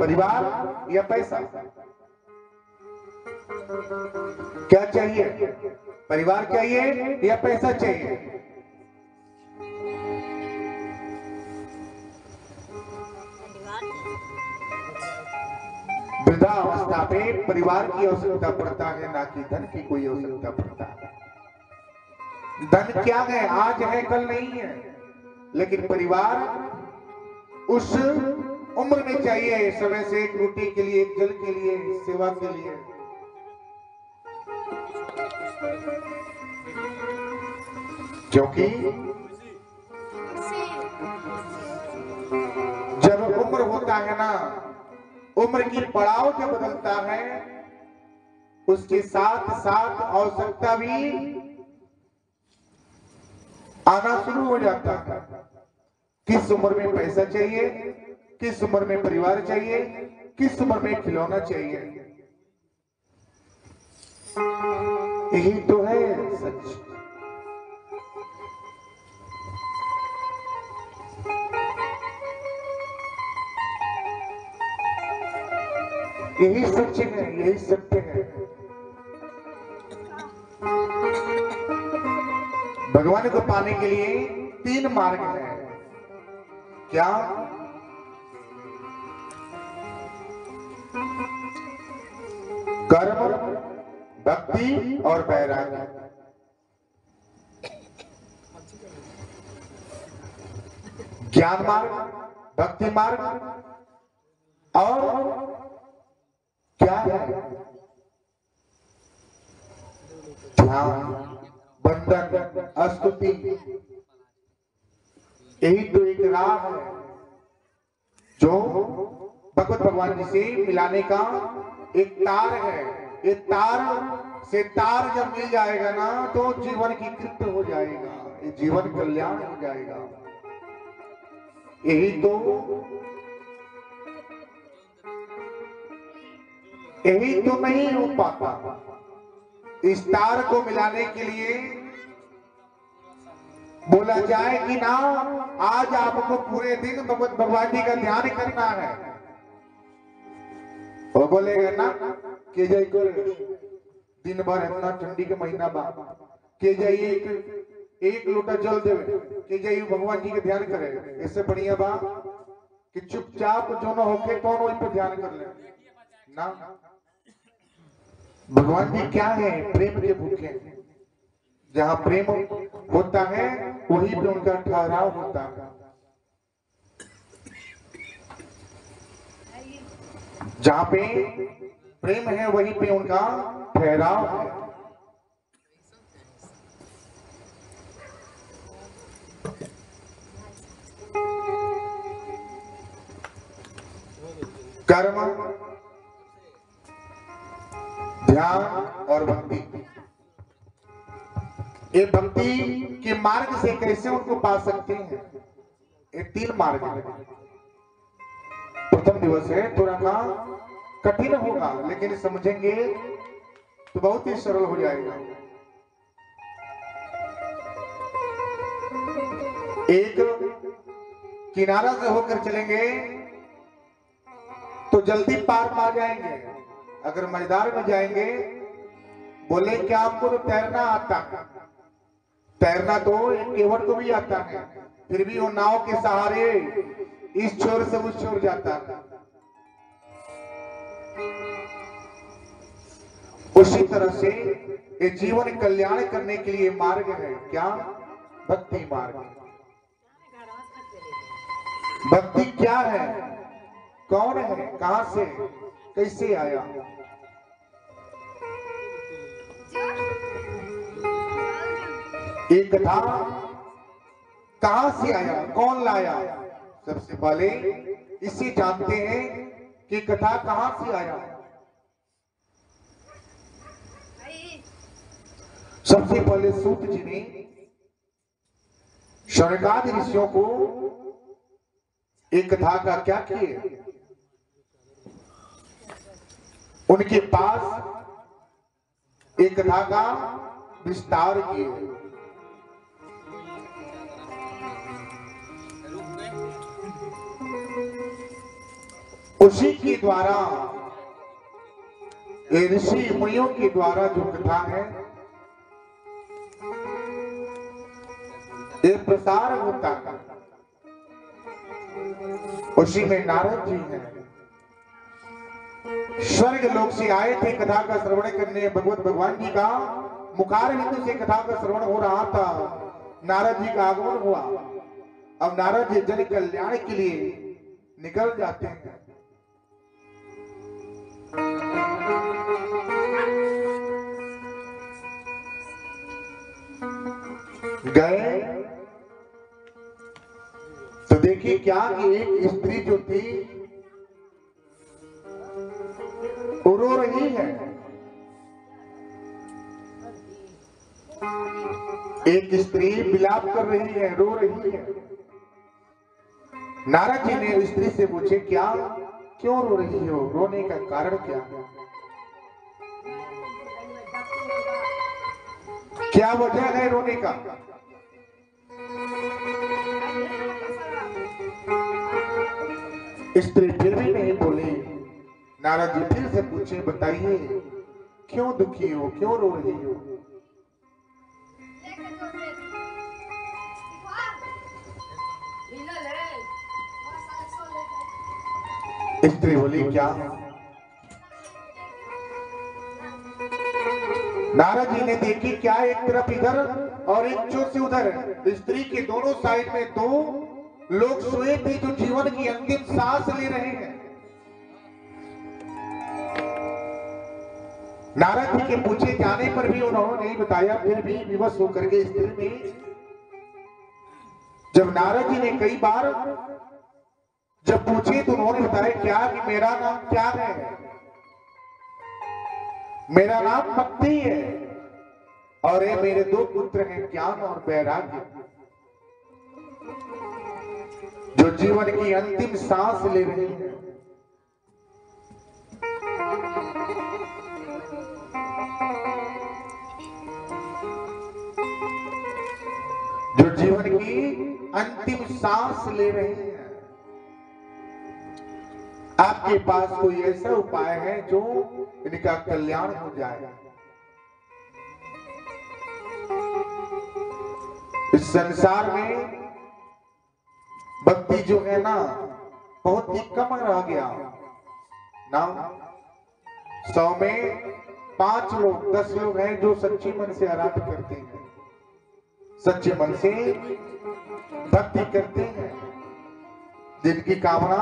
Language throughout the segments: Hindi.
परिवार या पैसा? क्या चाहिए? परिवार चाहिए या पैसा चाहिए? वृद्धावस्था पे परिवार की आवश्यकता पड़ता है, ना कि धन की कोई आवश्यकता पड़ता है। धन क्या है? आज है कल नहीं है, लेकिन परिवार उस उम्र में चाहिए, समय से एक रोटी के लिए, एक जल के लिए, सेवा के लिए। क्योंकि जब उम्र होता है ना, उम्र की पड़ाव जब बदलता है, उसके साथ साथ आवश्यकता भी आना शुरू हो जाता है। किस उम्र में पैसा चाहिए, किस उम्र में परिवार चाहिए, किस उम्र में खिलौना चाहिए। यही तो है सच। यही सच है, यही सत्य है। भगवान को पाने के लिए 3 मार्ग है। क्या? कर्म, भक्ति और वैराग्य। ज्ञान मार्ग, भक्ति मार्ग और क्या है? ध्यान, बंधन, स्तुति। यही तो एक राह है जो भगवत भगवान जी से मिलाने का एक तार है। ये तार से तार जब मिल जाएगा ना, तो जीवन की कृत्य हो जाएगा, ये जीवन कल्याण हो जाएगा। यही तो नहीं हो पाता। इस तार को मिलाने के लिए बोला जाए कि ना, आज आपको पूरे दिन भगवत भगवान जी का ध्यान करना है। वो बोलेगा ना कि जय को दिन भर इतना ठंडी के महीना बा के जाइए एक लोटा जल देवे के जाइए भगवान जी के ध्यान करे। इससे बढ़िया बा कि चुपचाप जो न होके कौन वही पर ध्यान कर ले ना। भगवान जी क्या है? प्रेम के भूखे। जहां प्रेम होता है वहीं पे उनका ठहराव होता है। जहां पे प्रेम है वहीं पे उनका ठहराव है। कर्म, ध्यान और भक्ति। ये भक्ति के मार्ग से कैसे उनको पा सकते हैं? ये 3 मार्ग है। प्रथम दिवस है, थोड़ा सा कठिन होगा, लेकिन समझेंगे तो बहुत ही सरल हो जाएगा। एक किनारा से होकर चलेंगे तो जल्दी पार पा जाएंगे। अगर मैदान में जाएंगे, बोले क्या आपको तो तैरना आता है? तैरना तो एक केवट को भी आता है, फिर भी वो नाव के सहारे इस छोर से उस छोर जाता है। उसी तरह से ये जीवन कल्याण करने के लिए मार्ग है। क्या? भक्ति मार्ग। भक्ति क्या है? कौन है? कहां से, कैसे आया? एक कथा कहां से आया, कौन लाया? सबसे पहले इसे जानते हैं कि कथा कहां से आया। सबसे पहले सूत जी ने शौनकादि ऋषियों को एक कथा का क्या किए? उनके पास एक कथा का विस्तार किए। उसी के द्वारा, ऋषि मुनियों के द्वारा जो कथा है ये प्रसार होता है। उसी में नारद जी हैं, स्वर्ग लोक से आए थे कथा का श्रवण करने। भगवान जी का मुखार बिंदु से कथा का श्रवण हो रहा था, नारद जी का आगमन हुआ। अब नारद जी जन कल्याण के लिए निकल जाते हैं। गए तो देखिए क्या कि एक स्त्री जो थी वो रो रही है। एक स्त्री विलाप कर रही है, रो रही है। नारद जी ने स्त्री से पूछे, क्या क्यों रो रही हो, रोने का कारण क्या, क्या वजह है रोने का। स्त्री फिर भी नहीं बोली। नारद जी फिर से पूछे, बताइए क्यों दुखी हो, क्यों रो रही हो। स्त्री बोली, क्या। नारद जी ने देखी क्या, एक तरफ इधर और एक चोर से उधर, स्त्री के दोनों साइड में दो लोग सोए थे जो जीवन की अंतिम सांस ले रहे हैं। नारद जी के पूछे जाने पर भी उन्होंने नहीं बताया। फिर भी विवश होकर के स्त्री ने, जब नारद जी ने कई बार जब पूछे तो उन्होंने बताया क्या कि मेरा नाम क्या है, मेरा नाम भक्ति है और ये मेरे दो पुत्र हैं, ज्ञान और वैराग्य, जो जीवन की अंतिम सांस ले रहे हैं। जो जीवन की अंतिम सांस ले रहे हैं। आपके पास कोई ऐसा उपाय है जो इनका कल्याण हो जाए। इस संसार में भक्ति जो है ना बहुत ही कम रह गया ना। 100 में 5 लोग 10 लोग हैं जो सच्ची मन से आराधना करते हैं, सच्चे मन से भक्ति करते हैं, जिनकी कामना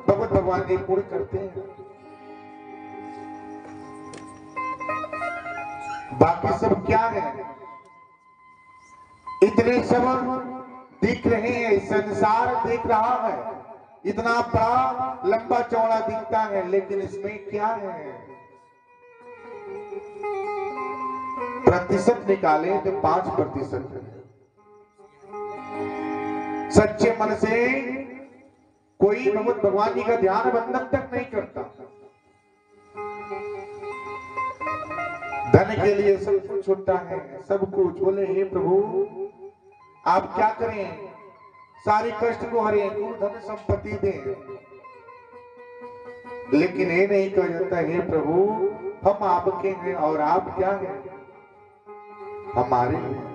भगवत भगवान जी पूरी करते हैं। बाकी सब क्या है, इतने सब दिख रहे हैं, संसार देख रहा है, इतना बड़ा लंबा चौड़ा दिखता है, लेकिन इसमें क्या है। प्रतिशत निकाले तो 5% है। सच्चे मन से कोई भगवत भगवान जी का ध्यान बंधन तक नहीं करता। धन के लिए सब कुछ होता है, सब कुछ। बोले हे प्रभु आप क्या करें, सारी कष्ट को हरें, धन संपत्ति दें, लेकिन ये नहीं कहा जाता हे प्रभु हम आपके हैं और आप क्या हैं, हमारे हैं।